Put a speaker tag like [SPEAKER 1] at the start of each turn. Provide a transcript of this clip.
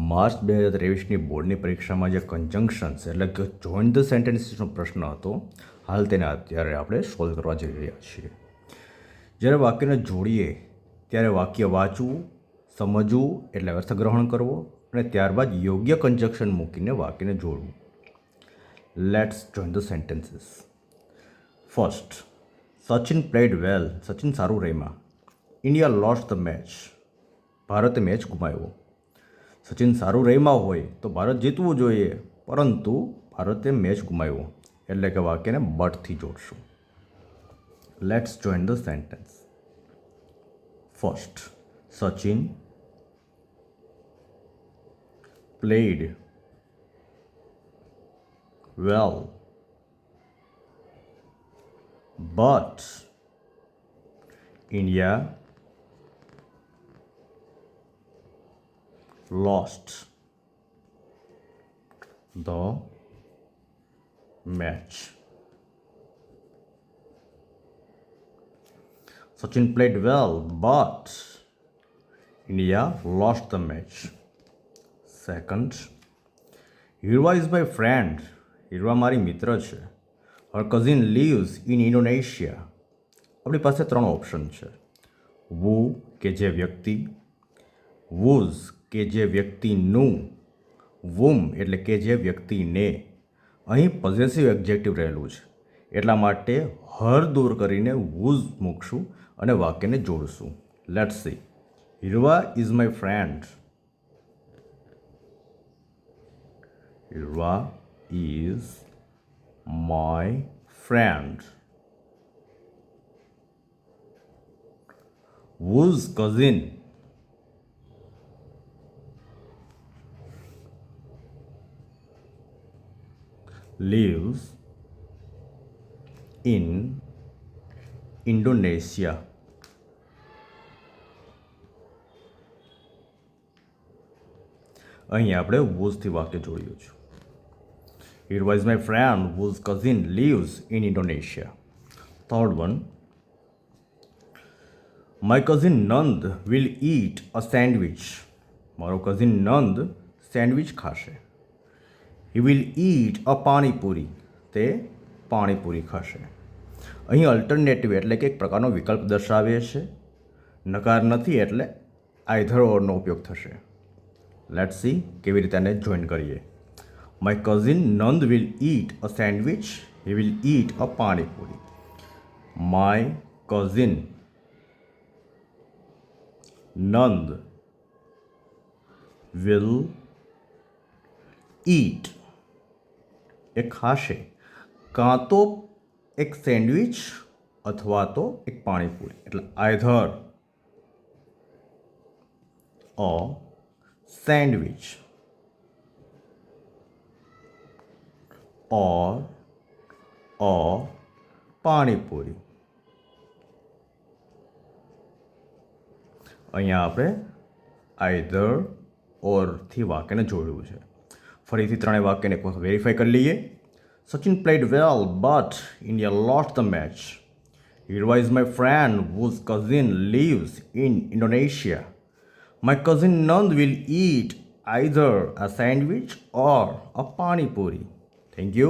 [SPEAKER 1] March 2023ની બોર્ડની પરીક્ષામાં જે કન્જંક્શન્સ એટલે કે જોઈન્ટ ધ સેન્ટેન્સીસનો પ્રશ્ન હતો, હાલ તેને અત્યારે આપણે સોલ્વ કરવા જઈ રહ્યા છીએ. જ્યારે વાક્યને જોડીએ ત્યારે વાક્ય વાંચવું, સમજવું એટલે અર્થગ્રહણ કરવો અને ત્યારબાદ યોગ્ય કન્જંક્શન મૂકીને વાક્યને જોડવું. Let's join the sentences. First, Sachin played વેલ. સચિન સારું રમ્યા. India lost the match. ભારતે મેચ ગુમાવ્યો. સચિન સારું રમ્યા હોય તો ભારત જીતવું જોઈએ, પરંતુ ભારતે મેચ ગુમાવ્યો એટલે કે વાક્યને બટથી જોડશું. Let's join the sentence. First, Sachin played well, but India lost the match. Sachin played well, but India lost the match. Second, Hirwa is my friend. Hirwa મારી મિત્ર છે. Her cousin lives in Indonesia. આપણી પાસે ત્રણ option છે. who કે જે વ્યક્તિ, whose કે જે વ્યક્તિનું, whom એટલે કે જે વ્યક્તિને. અહીં પોઝેસિવ એડજેક્ટિવ રહેલું છે, એટલા માટે હર દૂર કરીને whose મૂકશું અને વાક્યને જોડશું. Let's see. Hirwa is my friend. Hirwa is my friend. Whose cousin lives in Indonesia. અહીં આપણે whose વાક્ય જોડ્યું છે. Hirwa is my friend whose cousin lives in Indonesia. Third one, my cousin Nand will eat a sandwich. મારો cousin Nand sandwich ખાશે. He will eat a panipuri. તે પાણીપુરી ખાશે. અહીં અલ્ટરનેટિવ એટલે કે એક પ્રકારનો વિકલ્પ દર્શાવે છે. નકાર નથી એટલે આઈધર ઓરનો ઉપયોગ થશે. લેટ્સ સી કેવી રીતે આને જોઈન કરીએ. My cousin Nand will eat a sandwich. He will eat a panipuri. My cousin Nand will eat એ ખાશે કાં તો એક સેન્ડવિચ અથવા તો એક પાણીપુરી, એટલે either a sandwich or a panipuri. અહીંયા આપણે આઈધર ઓરથી વાક્યને જોડવું છે. ફરીથી ત્રણેય વાક્યને એક વખત વેરીફાઈ કરી લઈએ. Sachin played well but India lost the match. Hirwa is my friend whose cousin lives in Indonesia. My cousin Nand will eat either a sandwich or a pani puri. Thank you.